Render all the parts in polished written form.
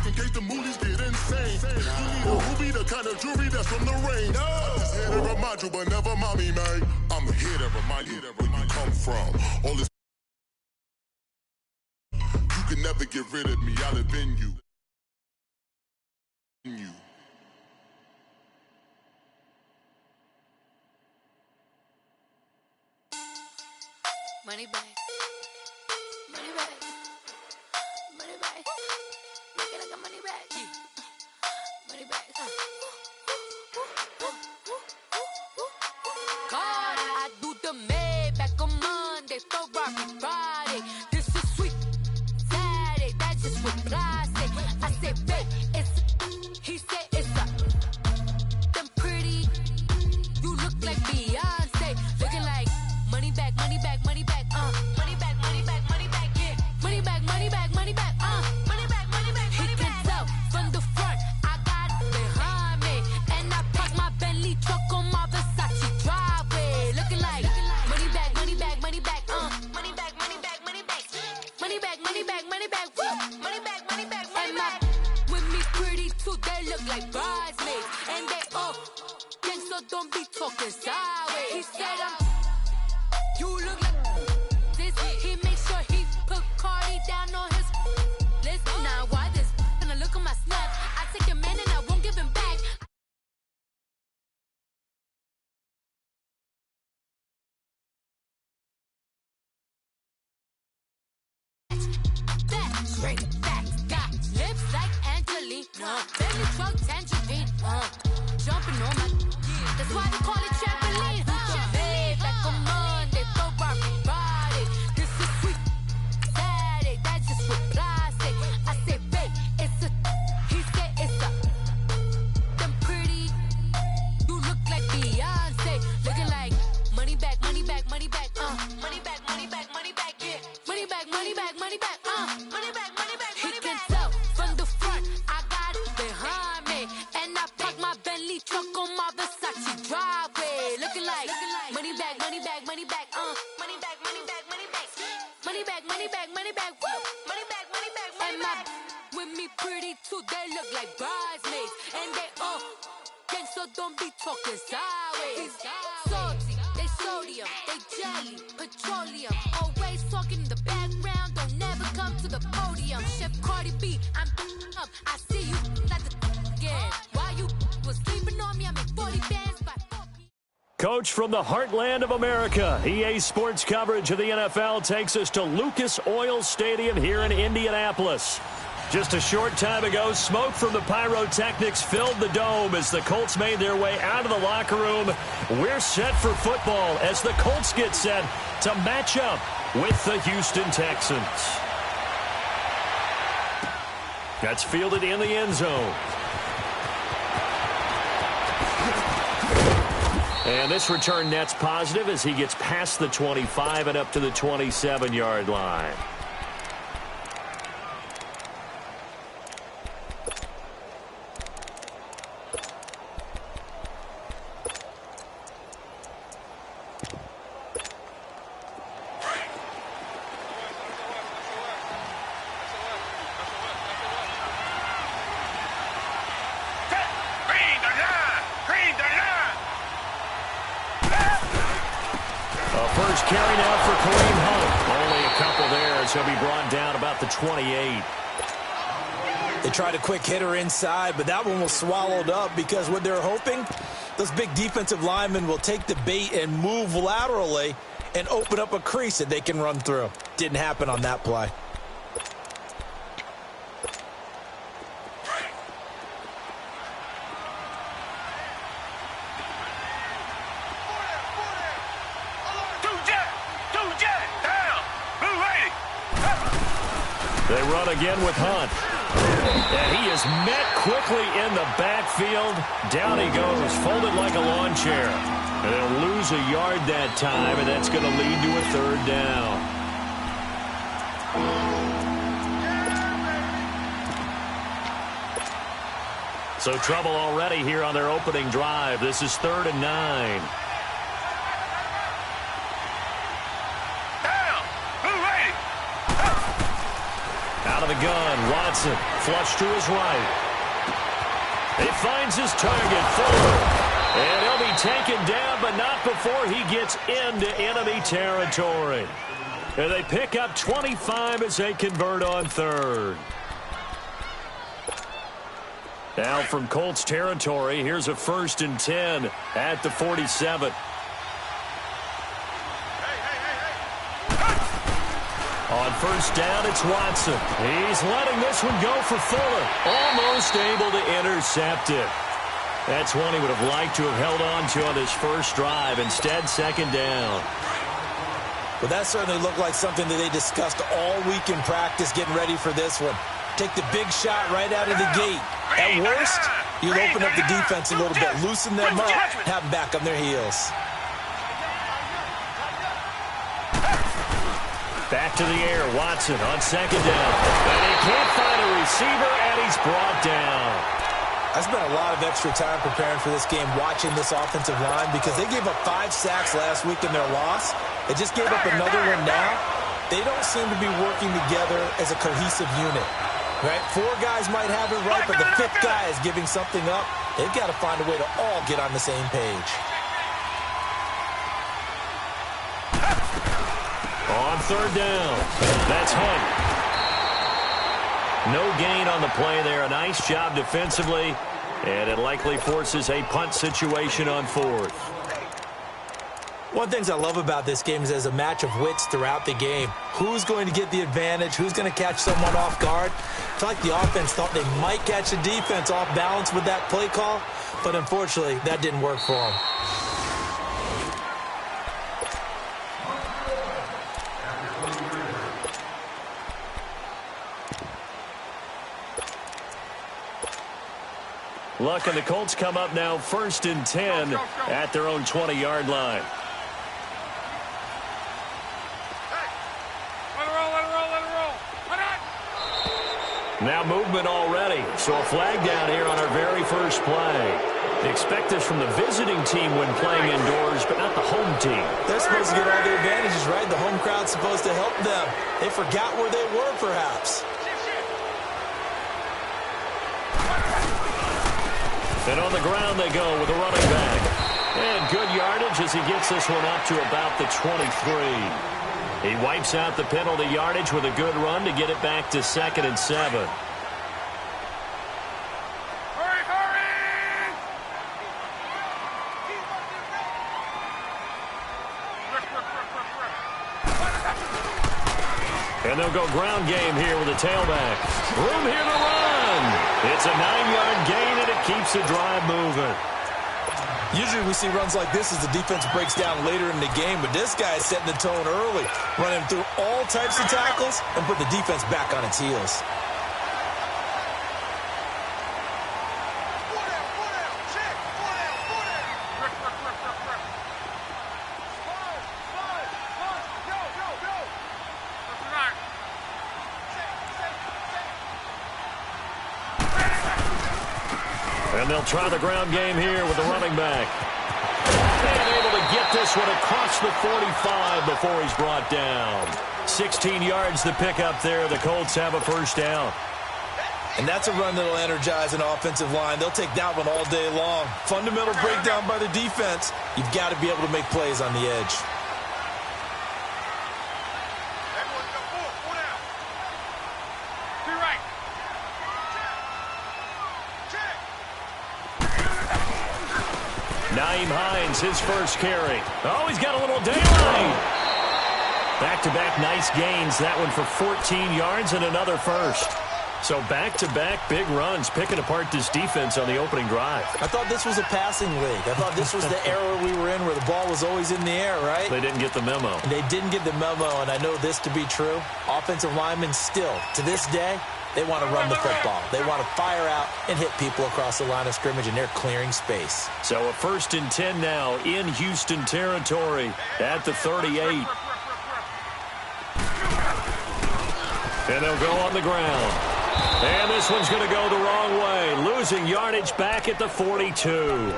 in case the movies get insane. You need a ruby, the kind of jewelry that's from the range. I'm just here to remind you, but never mommy, man. I'm here to remind you where you come from. All this you can never get rid of me. I live in you. Money back. Money back. Money back. Make it like a money back. Money back. God, I do the Maybach on Monday, Ferrari Friday. This is sweet Saturday. That's just what I say. I say, babe, it's. He said it's a. Them pretty. You look like Beyonce. Looking like money back, money back, money back. Money back, money back, money back, yeah. Money back, money back, money back, money back, money back, money back. He can tell from the front, I got it behind me. And I park my Bentley truck on my Versace driveway. Looking like money back, money back, money back, money back, money back, money back. Money back, money back, money back, money back, money back, money back. With me pretty too, they look like bridesmaids. And they all gang, so don't be talking sideways. He said you look like this. He make sure he put Cardi down on his list. Now why this? Gonna look on my snap. I take your man and I won't give him back. Back, straight back, got lips like Angelina. Belly truck tangerine. Jumping on my. That's why they call it trampoline. Back on Monday, Ferrari Friday. This is sweet Saturday. That's just what I say. I say, babe, it's a. He said it's a. Them pretty. You look like Beyonce. Looking like money back, money back, money back. Money back, money back, money back, yeah. Money back, money back, money back. Money back, money back, money back. He can tell from the front, I got it behind me. And I park my Bentley truck on my Versace driveway. Looking like money back, money back, money back, money back, money back, money back. Money back, money back, money back, woo. Money back, money back, money back. With me pretty too, they look like bridesmaids. And they all gang, so don't be talking sideways. Salty, they sodium, they jelly, petroleum. Always talking in the background, don't never come to the podium. Chef Cardi B, I'm up. I see you like the again. Why you was sleeping on me? I make 40 bands by 4 p.m. Coach from the heartland of America, EA Sports coverage of the NFL takes us to Lucas Oil Stadium here in Indianapolis. Just a short time ago, smoke from the pyrotechnics filled the dome as the Colts made their way out of the locker room. We're set for football as the Colts get set to match up with the Houston Texans. That's fielded in the end zone. And this return net's positive as he gets past the 25 and up to the 27-yard line. First carry now for Kareem Hunt. Only a couple there as he'll be brought down about the 28. They tried a quick hitter inside, but that one was swallowed up because what they're hoping, those big defensive linemen will take the bait and move laterally and open up a crease that they can run through. Didn't happen on that play. They run again with Hunt. And he is met quickly in the backfield. Down he goes, folded like a lawn chair. And they'll lose a yard that time, and that's going to lead to a third down. So trouble already here on their opening drive. This is 3rd and 9. gun. Watson flush to his right. He finds his target, Fuller. And he'll be taken down, but not before he gets into enemy territory. And they pick up 25 as they convert on third. Now from Colts territory, here's a 1st and 10 at the 47. On 1st down, it's Watson. He's letting this one go for Fuller. Almost able to intercept it. That's one he would have liked to have held on to on his first drive. Instead, 2nd down. Well, that certainly looked like something that they discussed all week in practice getting ready for this one. Take the big shot right out of the gate. At worst, you'll open up the defense a little bit, loosen them up, have them back on their heels. Back to the air, Watson on 2nd down. And he can't find a receiver, and he's brought down. I spent a lot of extra time preparing for this game watching this offensive line because they gave up 5 sacks last week in their loss. They just gave up another one now. They don't seem to be working together as a cohesive unit. Right? 4 guys might have it right, but the 5th guy is giving something up. They've got to find a way to all get on the same page. On 3rd down, that's Hunt. No gain on the play there. A nice job defensively, and it likely forces a punt situation on 4th. One of the things I love about this game is there's a match of wits throughout the game. Who's going to get the advantage? Who's going to catch someone off guard? I feel like the offense thought they might catch the defense off balance with that play call, but unfortunately, that didn't work for them. Luck and the Colts come up now 1st and 10 at their own 20-yard line. Now movement already, so a flag down here on our very first play. They expect this from the visiting team when playing indoors, but not the home team. They're supposed to get all the advantages, right? The home crowd's supposed to help them. They forgot where they were, perhaps. And on the ground they go with a running back. And good yardage as he gets this one up to about the 23. He wipes out the penalty yardage with a good run to get it back to 2nd and 7. Hurry, hurry! And they'll go ground game here with a tailback. Room here to run. It's a 9-yard gain, and it keeps the drive moving. Usually we see runs like this as the defense breaks down later in the game, but this guy is setting the tone early, running through all types of tackles and put the defense back on its heels. And they'll try the ground game here with the running back. And able to get this one across the 45 before he's brought down. 16 yards to pick up there. The Colts have a 1st down. And that's a run that'll energize an offensive line. They'll take that one all day long. Fundamental breakdown by the defense. You've got to be able to make plays on the edge. Naeem Hines, his first carry. Oh, he's got a little daylight. Back-to-back nice gains. That one for 14 yards and another 1st. So back-to-back big runs, picking apart this defense on the opening drive. I thought this was a passing league. I thought this was the era we were in where the ball was always in the air, right? They didn't get the memo. They didn't get the memo, and I know this to be true. Offensive linemen still, to this day, they want to run the football. They want to fire out and hit people across the line of scrimmage, and they're clearing space. So a 1st and 10 now in Houston territory at the 38. And they'll go on the ground. And this one's going to go the wrong way. Losing yardage back at the 42.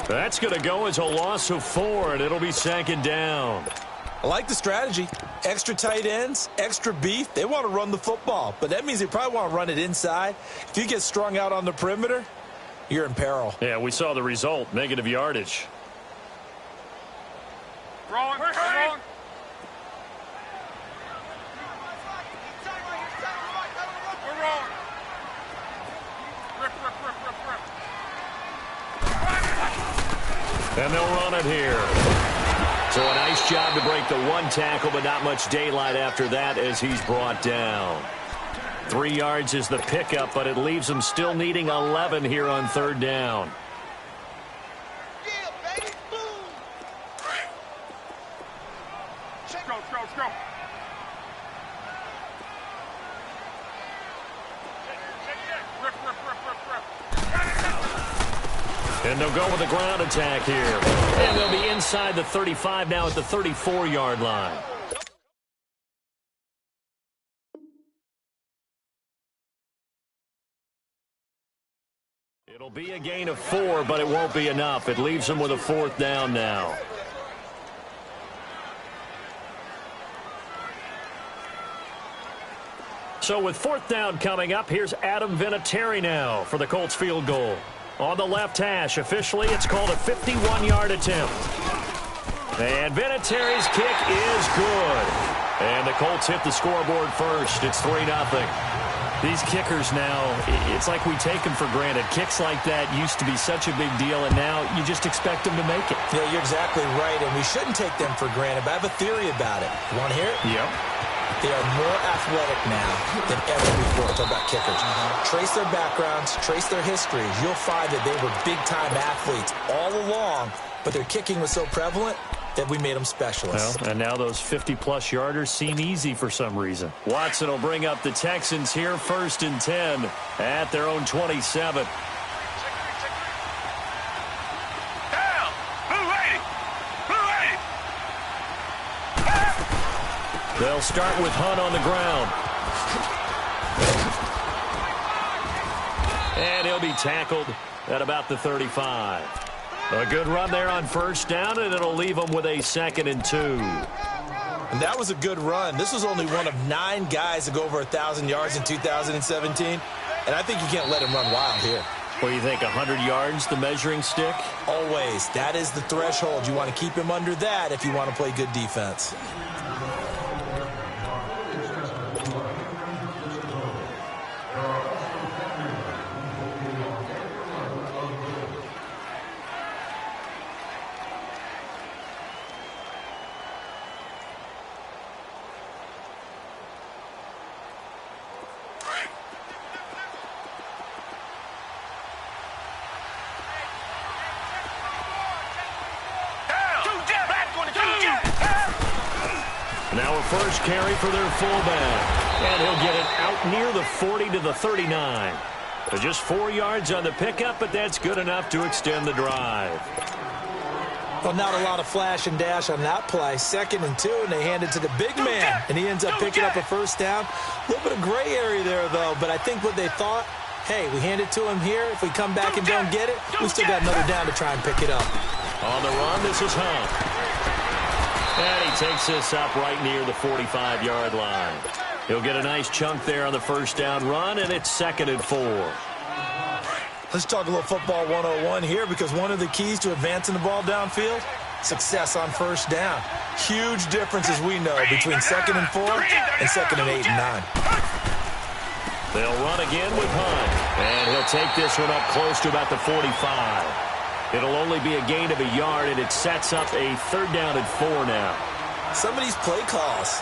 That's going to go as a loss of 4, and it'll be 2nd down. I like the strategy. Extra tight ends, extra beef. They want to run the football, but that means they probably want to run it inside. If you get strung out on the perimeter, you're in peril. Yeah, we saw the result, negative yardage. Wrong. Wrong. We're wrong. Rip. And they'll run it here. So a nice job to break the one tackle, but not much daylight after that as he's brought down. 3 yards is the pickup, but it leaves him still needing 11 here on third down. Let's go. Rip. And they'll go with a ground attack here. And they'll be inside the 35 now at the 34-yard line. It'll be a gain of 4, but it won't be enough. It leaves them with a 4th down now. So with 4th down coming up, here's Adam Vinatieri now for the Colts field goal. On the left hash, officially it's called a 51-yard attempt. And Vinatieri's kick is good. And the Colts hit the scoreboard first. It's 3-0. These kickers now, it's like we take them for granted. Kicks like that used to be such a big deal, and now you just expect them to make it. Yeah, you're exactly right, and we shouldn't take them for granted, but I have a theory about it. You want to hear it? Yep. They are more athletic now than ever before. Talk about kickers. Trace their backgrounds, trace their histories. You'll find that they were big-time athletes all along, but their kicking was so prevalent that we made them specialists. Well, and now those 50-plus yarders seem easy for some reason. Watson will bring up the Texans here, 1st and 10 at their own 27. They'll start with Hunt on the ground. And he'll be tackled at about the 35. A good run there on 1st down, and it'll leave them with a 2nd and 2. And that was a good run. This was only one of 9 guys to go over 1,000 yards in 2017. And I think you can't let him run wild here. What do you think, 100 yards, the measuring stick? Always. That is the threshold. You want to keep him under that if you want to play good defense. Now a first carry for their fullback. And he'll get it out near the 40 to the 39. So just 4 yards on the pickup, but that's good enough to extend the drive. Well, not a lot of flash and dash on that play. 2nd and 2, and they hand it to the big man. And he ends up picking up a 1st down. A little bit of gray area there, though. But I think what they thought, hey, we hand it to him here. If we come back and don't get it, we still got another down to try and pick it up. On the run, this is Hunt. And he takes this up right near the 45-yard line. He'll get a nice chunk there on the 1st down run, and it's 2nd and 4. Let's talk a little football 101 here, because one of the keys to advancing the ball downfield, success on 1st down. Huge difference, as we know, between 2nd and 4 and 2nd and 8 and 9. They'll run again with Hunt. And he'll take this one up close to about the 45. It'll only be a gain of a yard, and it sets up a 3rd down and 4 now. Some of these play calls,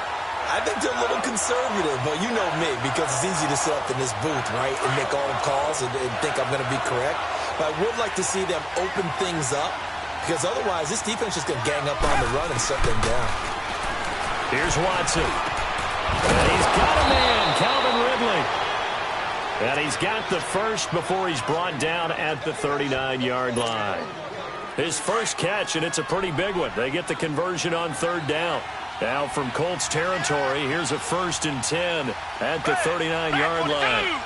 I think they're a little conservative, but you know me, because it's easy to sit up in this booth, right, and make all the calls and think I'm going to be correct. But I would like to see them open things up, because otherwise this defense is going to gang up on the run and shut them down. Here's Watson. And he's got a man, Calvin Ridley. And he's got the first before he's brought down at the 39-yard line. His first catch, and it's a pretty big one. They get the conversion on 3rd down. Now from Colts territory, here's a 1st and 10 at the 39-yard line.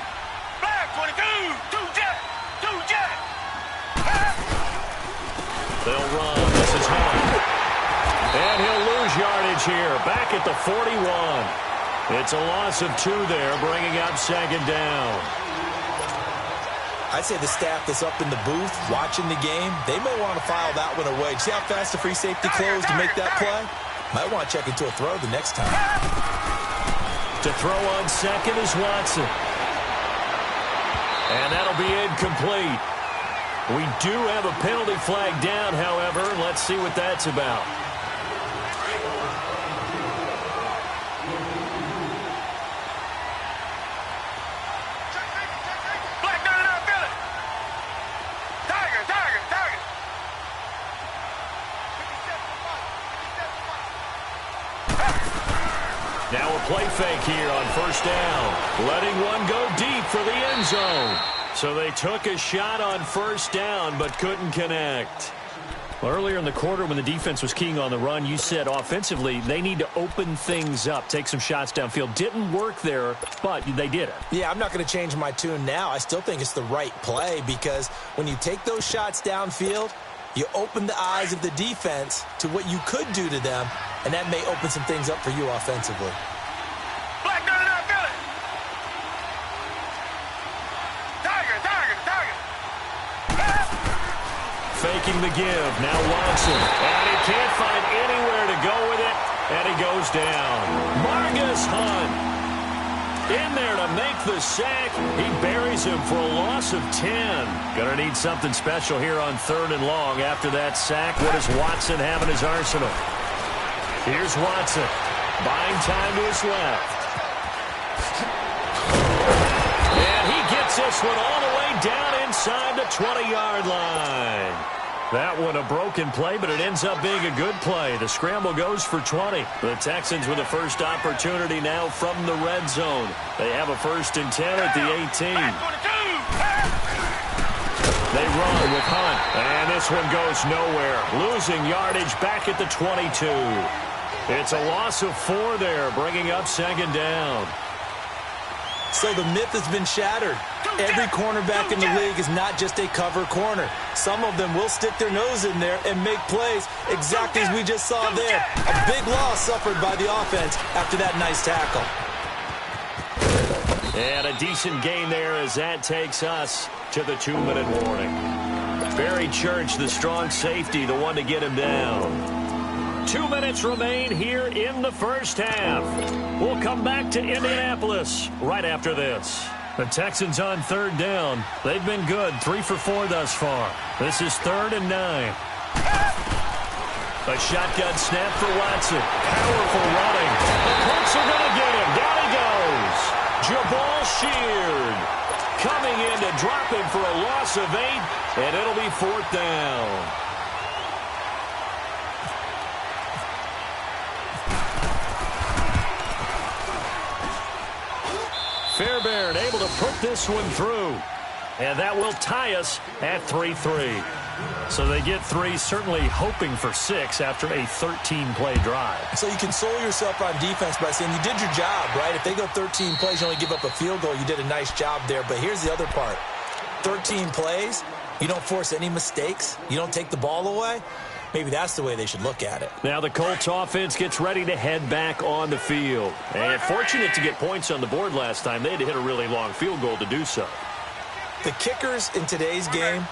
They'll run. This is Hunt. And he'll lose yardage here, back at the 41. It's a loss of 2 there, bringing up second down. I'd say the staff that's up in the booth watching the game, they may want to file that one away. See how fast the free safety closed to make that play? Might want to check into a throw the next time. To throw on second is Watson. And that'll be incomplete. We do have a penalty flag down, however. Let's see what that's about. Black, no, feel it. Tiger. Now a play fake here on first down. Letting one go deep for the end zone. So they took a shot on first down but couldn't connect. Well, earlier in the quarter when the defense was keying on the run, you said offensively they need to open things up, take some shots downfield. Didn't work there, but they did it. Yeah, I'm not going to change my tune now. I still think it's the right play because when you take those shots downfield, you open the eyes of the defense to what you could do to them, and that may open some things up for you offensively. Black, no, feel it. Tiger. Faking the give. Now Watson. And he can't find anywhere to go with it. And he goes down. Margus Hunt in there to make the sack. He buries him for a loss of 10. Gonna need something special here on 3rd and long after that sack. What does Watson have in his arsenal? Here's Watson. Buying time to his left. And he gets this one all the way down inside the 20-yard line. That one a broken play, but it ends up being a good play. The scramble goes for 20. The Texans with a first opportunity now from the red zone. They have a 1st and 10 at the 18. They run with Hunt, and this one goes nowhere. Losing yardage back at the 22. It's a loss of 4 there, bringing up second down. So the myth has been shattered. Every cornerback in the league is not just a cover corner. Some of them will stick their nose in there and make plays exactly as we just saw there. A big loss suffered by the offense after that nice tackle. And a decent gain there as that takes us to the 2-minute warning. Barry Church, the strong safety, the one to get him down. 2 minutes remain here in the first half. We'll come back to Indianapolis right after this. The Texans on 3rd down. They've been good, 3 for 4 thus far. This is 3rd and 9. A shotgun snap for Watson. Powerful running. The Colts are going to get him. Down he goes. Jabal Sheard coming in to drop him for a loss of 8, and it'll be 4th down. Fairbairn able to put this one through. And that will tie us at 3-3. So they get 3, certainly hoping for 6 after a 13-play drive. So you console yourself on defense by saying you did your job, right? If they go 13 plays, you only give up a field goal, you did a nice job there. But here's the other part. 13 plays, you don't force any mistakes, you don't take the ball away. Maybe that's the way they should look at it. Now the Colts offense gets ready to head back on the field. And fortunate to get points on the board last time. They had to hit a really long field goal to do so. The kickers in today's game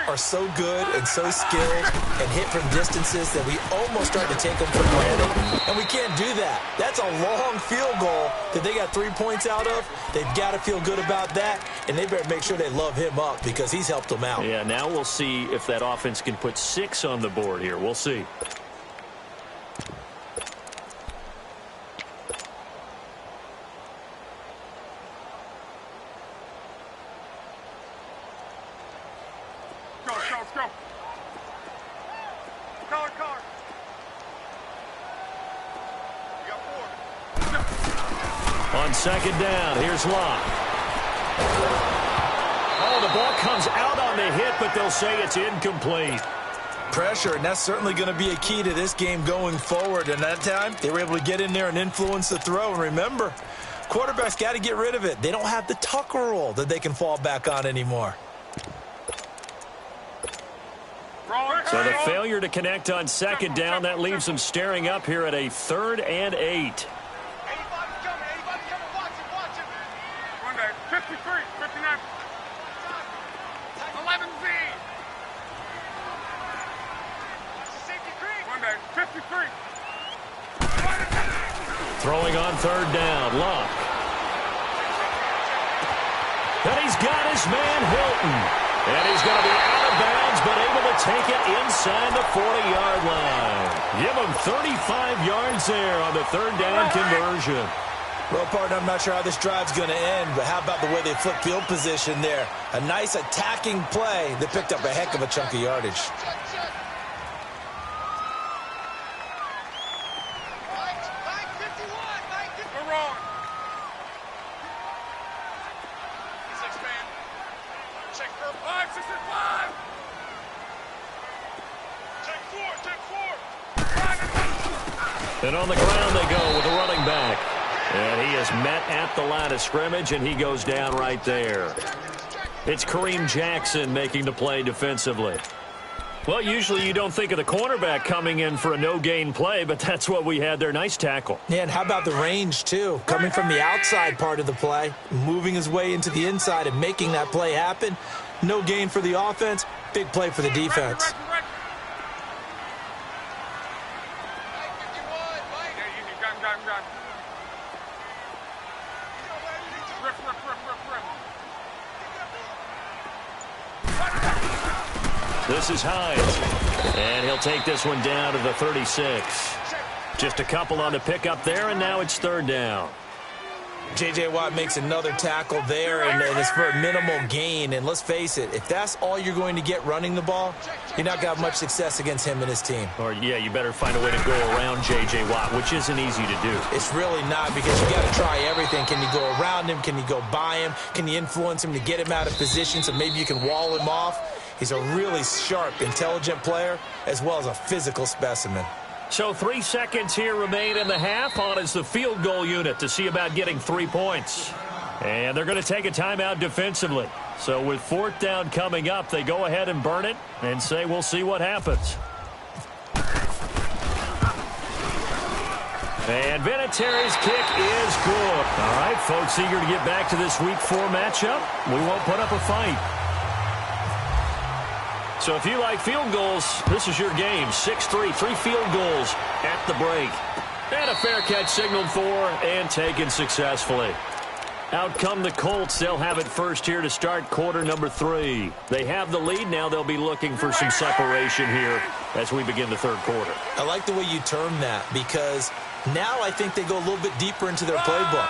are so good and so skilled and hit from distances that we almost start to take them for granted. And we can't do that. That's a long field goal that they got 3 points out of. They've got to feel good about that, and they better make sure they love him up because he's helped them out. Yeah, now we'll see if that offense can put 6 on the board here. We'll see. Go. Car. You got 4. On second down, here's Locke. Oh, the ball comes out on the hit, but they'll say it's incomplete. Pressure, and that's certainly going to be a key to this game going forward. And that time, they were able to get in there and influence the throw. And remember, quarterbacks got to get rid of it. They don't have the Tucker rule that they can fall back on anymore. So the failure to connect on second down, that leaves them staring up here at a 3rd and 8. Anybody coming, watch him. 53, 59. 11Z. Safety creek. 53. Throwing on 3rd down, Luck. And he's got his man Hilton. And he's going to be out of bounds, but able to take it inside the 40-yard line. Give him 35 yards there on the 3rd down conversion. Well, partner, I'm not sure how this drive's going to end, but how about the way they flip field position there? A nice attacking play that picked up a heck of a chunk of yardage. And on the ground they go with the running back. And he is met at the line of scrimmage, and he goes down right there. It's Kareem Jackson making the play defensively. Well, usually you don't think of the cornerback coming in for a no-gain play, but that's what we had there. Nice tackle. Yeah, and how about the range, too? Coming from the outside part of the play, moving his way into the inside and making that play happen. No gain for the offense, big play for the defense. This is Hines, and he'll take this one down to the 36. Just a couple on the pickup there, and now it's 3rd down. J.J. Watt makes another tackle there, and it's for a minimal gain. And let's face it, if that's all you're going to get running the ball, you're not going to have much success against him and his team. Or, yeah, you better find a way to go around J.J. Watt, which isn't easy to do. It's really not, because you got to try everything. Can you go around him? Can you go by him? Can you influence him to get him out of position so maybe you can wall him off? He's a really sharp, intelligent player, as well as a physical specimen. So 3 seconds here remain in the half. On is the field goal unit to see about getting 3 points. And they're going to take a timeout defensively. So with 4th down coming up, they go ahead and burn it and say we'll see what happens. And Vinatieri's kick is good. All right, folks, eager to get back to this Week 4 matchup. We won't put up a fight. So if you like field goals, this is your game. 6-3, 3 field goals at the break. And a fair catch signaled for and taken successfully. Out come the Colts. They'll have it first here to start quarter number 3. They have the lead. Now they'll be looking for some separation here as we begin the 3rd quarter. I like the way you term that, because now I think they go a little bit deeper into their playbook.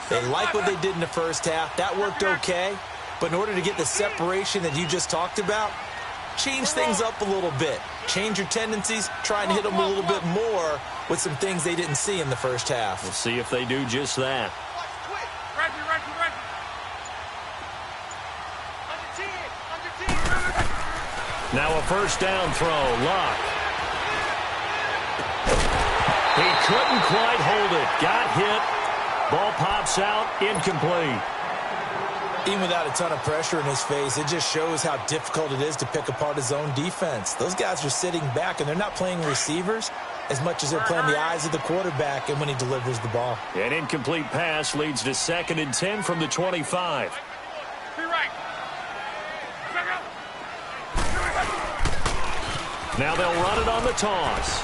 They like what they did in the first half. That worked okay. But in order to get the separation that you just talked about, change things up a little bit. Change your tendencies. Try and hit them a little bit more with some things they didn't see in the first half. We'll see if they do just that. Now a 1st down throw. Luck. He couldn't quite hold it. Got hit. Ball pops out. Incomplete. Even without a ton of pressure in his face, it just shows how difficult it is to pick apart his own defense. Those guys are sitting back, and they're not playing receivers as much as they're playing the eyes of the quarterback and when he delivers the ball. An incomplete pass leads to 2nd and 10 from the 25. Now they'll run it on the toss.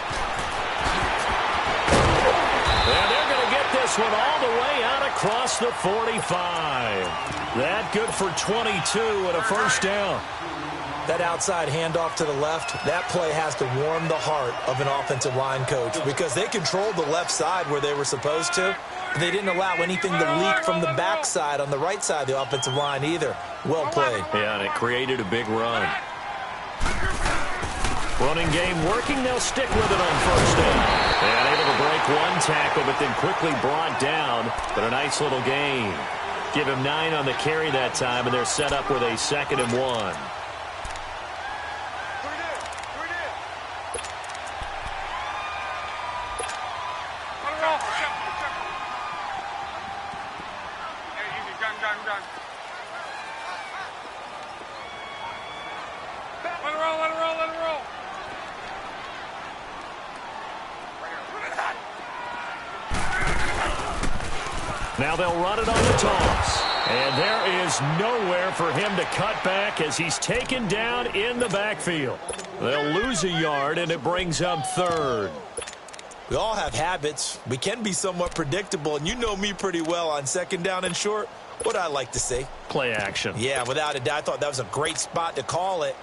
And they're going to get this one all the way out across the 45. That good for 22 and a 1st down. That outside handoff to the left, that play has to warm the heart of an offensive line coach, because they controlled the left side where they were supposed to. They didn't allow anything to leak from the backside on the right side of the offensive line either. Well played. Yeah, and it created a big run. Running game working. They'll stick with it on 1st down. And able to break one tackle, but then quickly brought down. But a nice little gain. Give him 9 on the carry that time, and they're set up with a 2nd and 1. roll, let it roll, let it roll. Now they'll run it on the toss. And there is nowhere for him to cut back as he's taken down in the backfield. They'll lose a yard, and it brings up third. We all have habits. We can be somewhat predictable, and you know me pretty well on second down and short. What I like to say? Play action. Yeah, without a doubt. I thought that was a great spot to call it.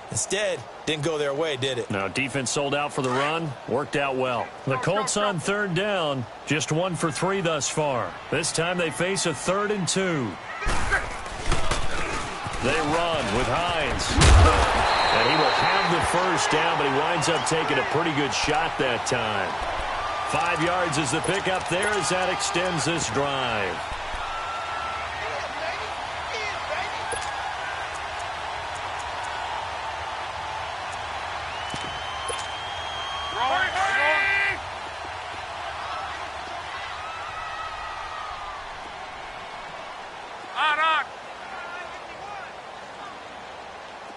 Instead, didn't go their way, did it? Now, defense sold out for the run. Worked out well. The Colts on third down. Just 1 for 3 thus far. This time they face a 3rd and 2. They run with Hines. And he will have the first down, but he winds up taking a pretty good shot that time. 5 yards is the pickup there as that extends this drive.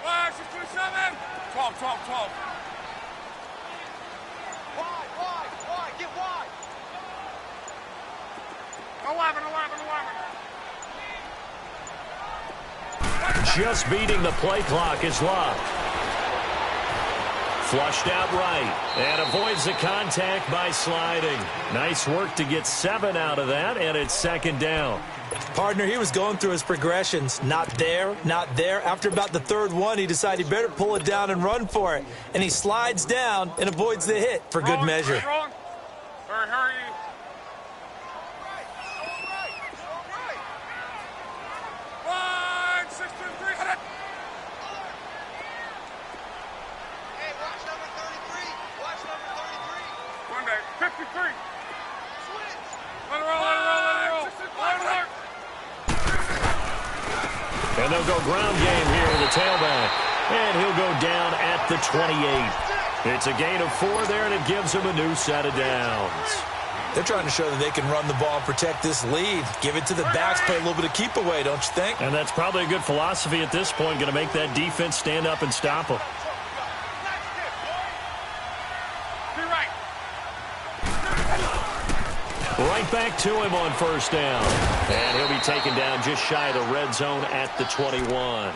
On. 627. 12. Wide. Get wide. 11. Just beating the play clock is Love. Flushed out right and avoids the contact by sliding. Nice work to get 7 out of that, and it's second down. Partner, he was going through his progressions. Not there, not there. After about the 3rd one, he decided he better pull it down and run for it. And he slides down and avoids the hit for good measure. Hurry. Wide, 6 to 3. Hey, watch number 33. Watch number 33. One day, 53. Switch. Let it roll. And they'll go ground game here with the tailback. And he'll go down at the 28. It's a gain of 4 there, and it gives him a new set of downs. They're trying to show that they can run the ball and protect this lead. Give it to the backs, play a little bit of keep away, don't you think? And that's probably a good philosophy at this point, going to make that defense stand up and stop them. Right back to him on first down. And he'll be taken down just shy of the red zone at the 21.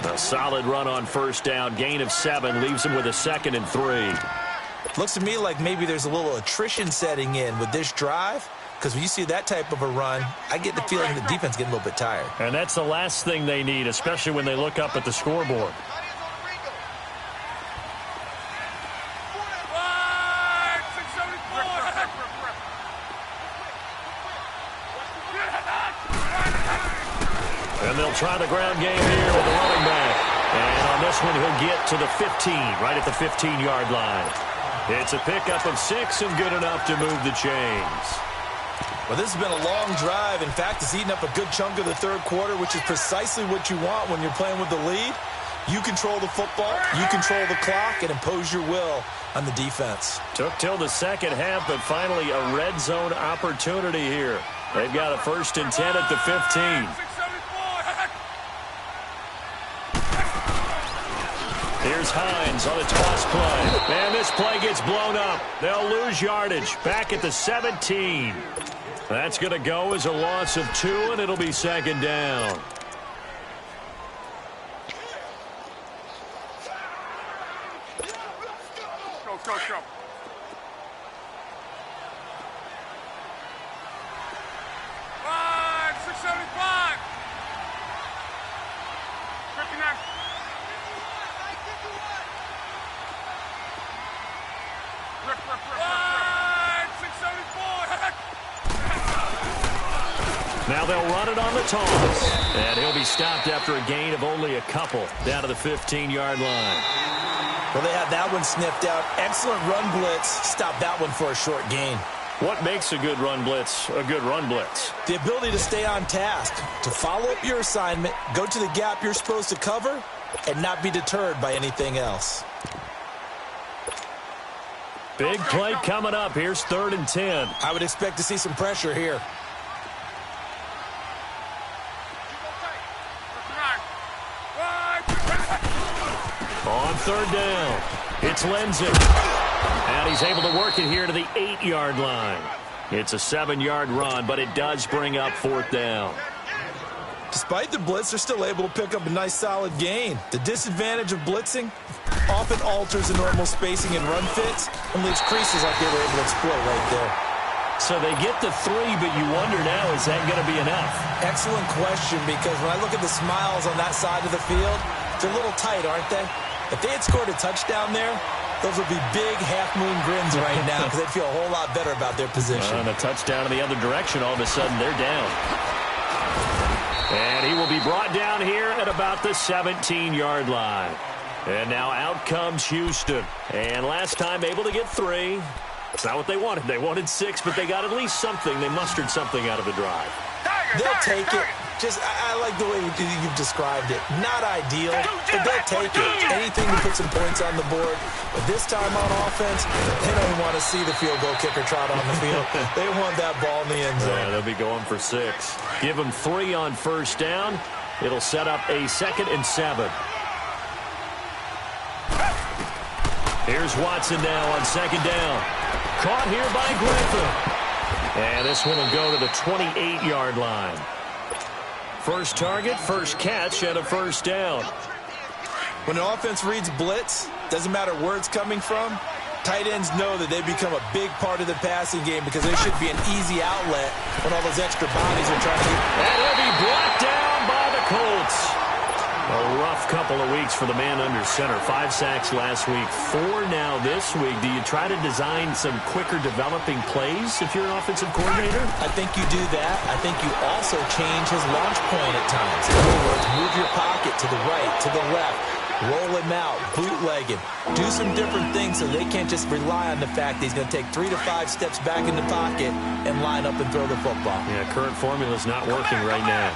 A solid run on first down. Gain of 7 leaves him with a 2nd and 3. Looks to me like maybe there's a little attrition setting in with this drive. Because when you see that type of a run, I get the feeling the defense getting a little bit tired. And that's the last thing they need, especially when they look up at the scoreboard. And they'll try the ground game here with the running back. And on this one, he'll get to the 15, right at the 15-yard line. It's a pickup of 6 and good enough to move the chains. Well, this has been a long drive. In fact, it's eaten up a good chunk of the 3rd quarter, which is precisely what you want when you're playing with the lead. You control the football, you control the clock, and impose your will on the defense. Took till the second half, but finally a red zone opportunity here. They've got a 1st and 10 at the 15. Here's Hines on a toss play. And this play gets blown up. They'll lose yardage back at the 17. That's going to go as a loss of 2, and it'll be second down. Go. 675. 59. Rip. 674. Now they'll run it on the toss. And he'll be stopped after a gain of only a couple down to the 15-yard line. Well, they had that one sniffed out. Excellent run blitz. Stop that one for a short gain. What makes a good run blitz a good run blitz? The ability to stay on task, to follow up your assignment, go to the gap you're supposed to cover, and not be deterred by anything else. Big play coming up. Here's 3rd and 10. I would expect to see some pressure here. On On third down, it's Lindsay. And he's able to work it here to the 8-yard line. It's a 7-yard run, but it does bring up fourth down. Despite the blitz, they're still able to pick up a nice solid gain. The disadvantage of blitzing often alters the normal spacing and run fits and leaves creases like they were able to exploit right there. So they get the 3, but you wonder now, is that going to be enough? Excellent question, because when I look at the smiles on that side of the field, they're a little tight, aren't they? If they had scored a touchdown there, those would be big half-moon grins right now because they'd feel a whole lot better about their position. And a touchdown in the other direction, all of a sudden they're down. And he will be brought down here at about the 17-yard line. And now out comes Houston. And last time able to get 3. It's not what they wanted. They wanted 6, but they got at least something. They mustered something out of the drive. They'll take it. Just, I like the way you've described it. Not ideal, but they'll take it. Anything to put some points on the board. But this time on offense, they don't want to see the field goal kicker trot on the field. They want that ball in the end zone. Yeah, they'll be going for 6. Give them 3 on first down. It'll set up a 2nd and 7. Here's Watson now on 2nd down. Caught here by Griffin. And this one will go to the 28-yard line. First target, first catch, and a first down. When an offense reads blitz, doesn't matter where it's coming from, tight ends know that they become a big part of the passing game because they should be an easy outlet when all those extra bodies are trying to get. And he'll be brought down by the Colts. A rough couple of weeks for the man under center. 5 sacks last week, 4 now this week. Do you try to design some quicker developing plays if you're an offensive coordinator? I think you do that. I think you also change his launch point at times. In other words, move your pocket to the right, to the left, roll him out, bootleg him. Do some different things so they can't just rely on the fact that he's going to take 3 to 5 steps back in the pocket and line up and throw the football. Yeah, current formula's not working right now.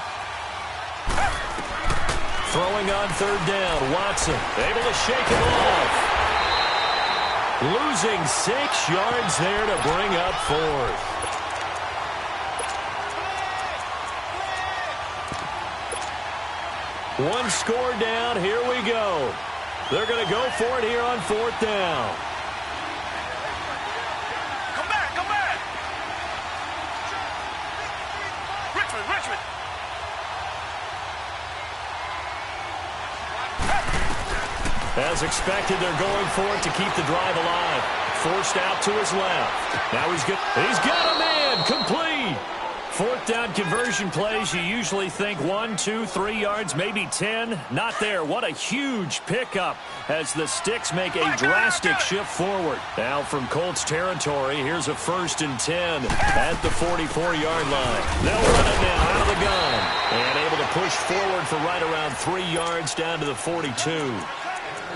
Throwing on third down, Watson able to shake him off. Losing 6 yards there to bring up fourth. One score down, here we go. They're going to go for it here on fourth down. Come back, come back. Richmond. As expected, they're going for it to keep the drive alive. Forced out to his left. Now he's got a man, complete. Fourth down conversion plays, you usually think 1, 2, 3 yards, maybe 10. Not there. What a huge pickup as the Sticks make a drastic shift forward. Now from Colts territory, here's a 1st and 10 at the 44-yard line. They'll run it now out of the gun. And able to push forward for right around 3 yards down to the 42.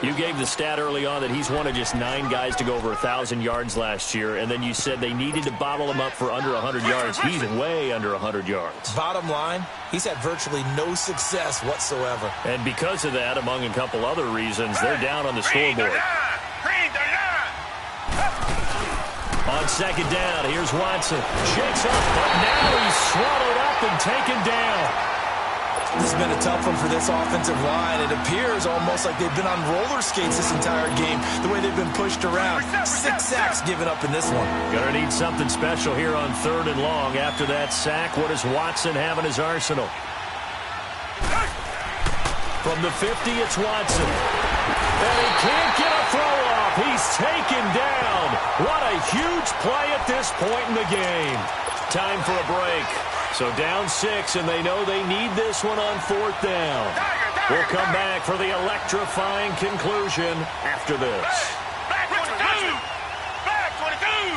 You gave the stat early on that he's one of just 9 guys to go over 1,000 yards last year, and then you said they needed to bottle him up for under 100 yards. He's way under 100 yards. Bottom line, he's had virtually no success whatsoever. And because of that, among a couple other reasons, they're down on the scoreboard. On second down, here's Watson. Shakes up, but now he's swallowed up and taken down. This has been a tough one for this offensive line. It appears almost like they've been on roller skates this entire game, the way they've been pushed around. 6 sacks given up in this one. Gonna need something special here on 3rd and long. After that sack, what does Watson have in his arsenal? From the 50, it's Watson. And he can't get a throw off. He's taken down. What a huge play at this point in the game. Time for a break. So down 6, and they know they need this one on 4th down. We'll come back for the electrifying conclusion after this. Back 22! Back 22!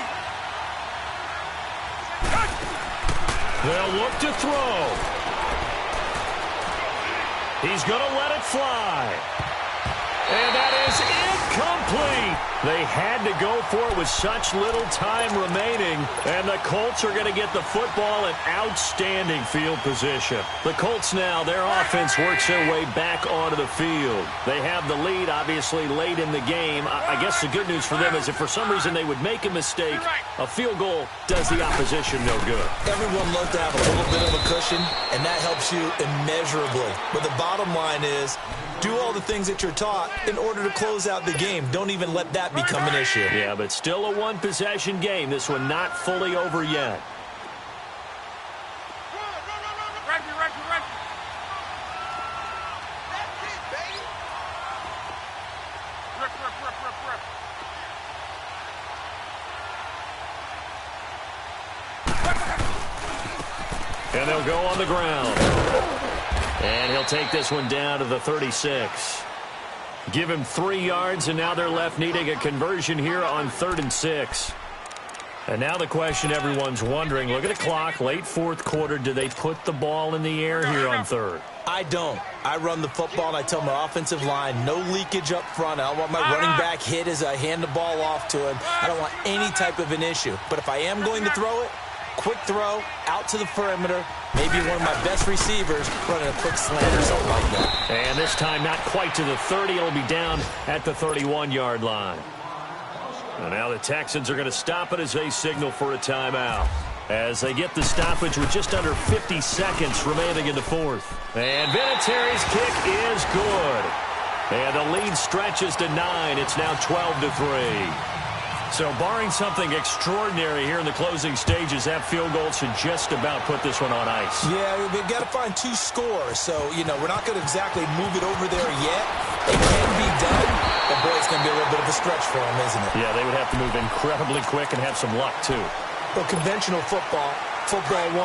They'll look to throw. He's going to let it fly. And that is incomplete. They had to go for it with such little time remaining. And the Colts are going to get the football in outstanding field position. The Colts now, their offense works their way back onto the field. They have the lead, obviously, late in the game. I guess the good news for them is if for some reason they would make a mistake, a field goal does the opposition no good. Everyone loves to have a little bit of a cushion, and that helps you immeasurably. But the bottom line is, do all the things that you're taught, in order to close out the game. Don't even let that become an issue. Yeah, but still a one-possession game. This one not fully over yet. And they'll go on the ground. And he'll take this one down to the 36. Give him 3 yards, and now they're left needing a conversion here on 3rd and 6. And now the question everyone's wondering, look at the clock, late fourth quarter, do they put the ball in the air here on 3rd? I don't. I run the football, and I tell my offensive line, no leakage up front. I don't want my running back hit as I hand the ball off to him. I don't want any type of an issue. But if I am going to throw it, quick throw, out to the perimeter, maybe one of my best receivers running a quick slant or something like that. And this time not quite to the 30. It'll be down at the 31-yard line. And now the Texans are going to stop it as they signal for a timeout. As they get the stoppage with just under 50 seconds remaining in the fourth. And Vinatieri's kick is good. And the lead stretches to 9. It's now 12-3. So barring something extraordinary here in the closing stages, that field goal should just about put this one on ice. Yeah, we've got to find 2 scores. So, we're not going to exactly move it over there yet. It can be done, but boy, it's going to be a little bit of a stretch for them, isn't it? Yeah, they would have to move incredibly quick and have some luck, too. Well, conventional football 101,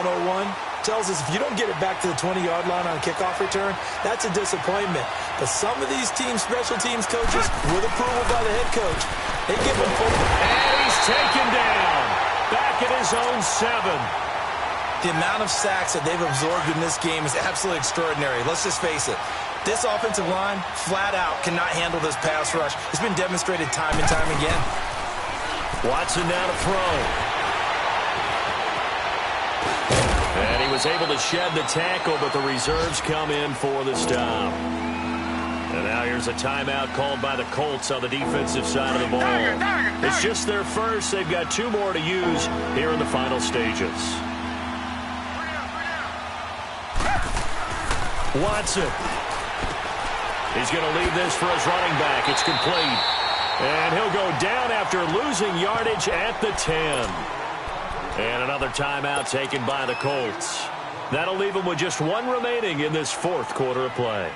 tells us if you don't get it back to the 20-yard line on a kickoff return, that's a disappointment. But some of these special teams coaches, with approval by the head coach, they give him full. And he's taken down. Back at his own 7. The amount of sacks that they've absorbed in this game is absolutely extraordinary. Let's just face it. This offensive line, flat out, cannot handle this pass rush. It's been demonstrated time and time again. Watson now to throw. And he was able to shed the tackle, but the reserves come in for the stop. And now here's a timeout called by the Colts on the defensive side of the ball. It's just their first. They've got 2 more to use here in the final stages. Watson. He's going to leave this for his running back. It's complete. And he'll go down after losing yardage at the 10. And another timeout taken by the Colts. That'll leave them with just 1 remaining in this fourth quarter of play.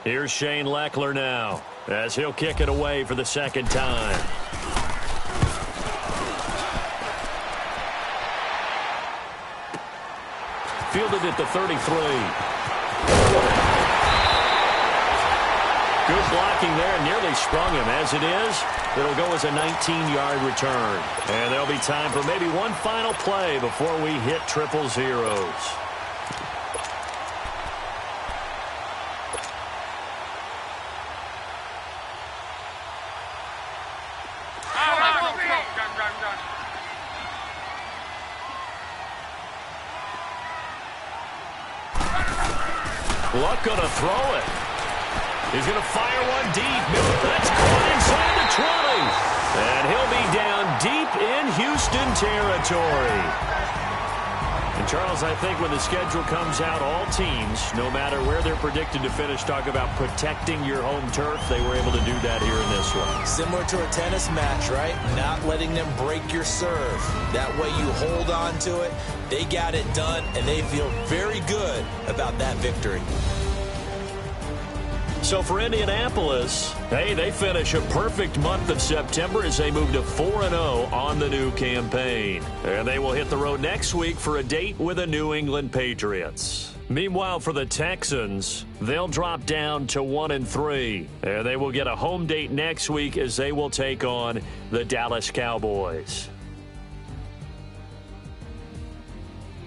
Here's Shane Leckler now, as he'll kick it away for the second time. Fielded at the 33. Good blocking there, nearly sprung him. As it is, it'll go as a 19-yard return. And there'll be time for maybe one final play before we hit triple zeros. Luck going to throw it. He's going to fire one deep. That's caught inside the 20. And he'll be down deep in Houston territory. And, Charles, I think when the schedule comes out, all teams, no matter where they're predicted to finish, talk about protecting your home turf. They were able to do that here in this one. Similar to a tennis match, right? Not letting them break your serve. That way you hold on to it. They got it done, and they feel very good about that victory. So for Indianapolis, hey, they finish a perfect month of September as they move to 4-0 on the new campaign. And they will hit the road next week for a date with the New England Patriots. Meanwhile, for the Texans, they'll drop down to 1-3. And they will get a home date next week as they will take on the Dallas Cowboys.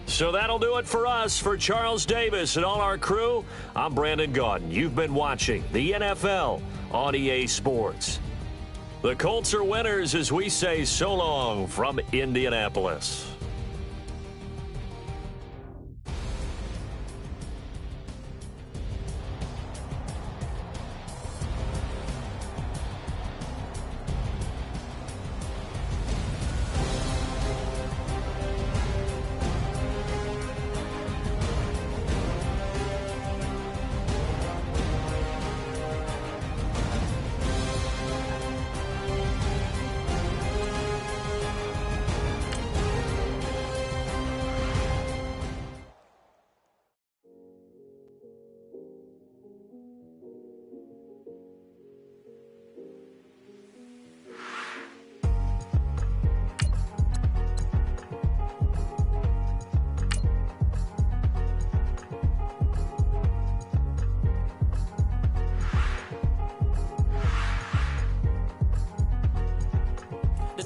So that'll do it for us. For Charles Davis and all our crew, I'm Brandon Gaudin. You've been watching the NFL on EA Sports. The Colts are winners as we say so long from Indianapolis.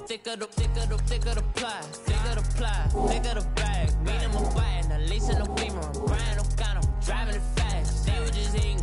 thicker the ply, thicker the bag. Meet him a bite, and the lace in the beamer. I'm crying, I'm driving it fast. They were just here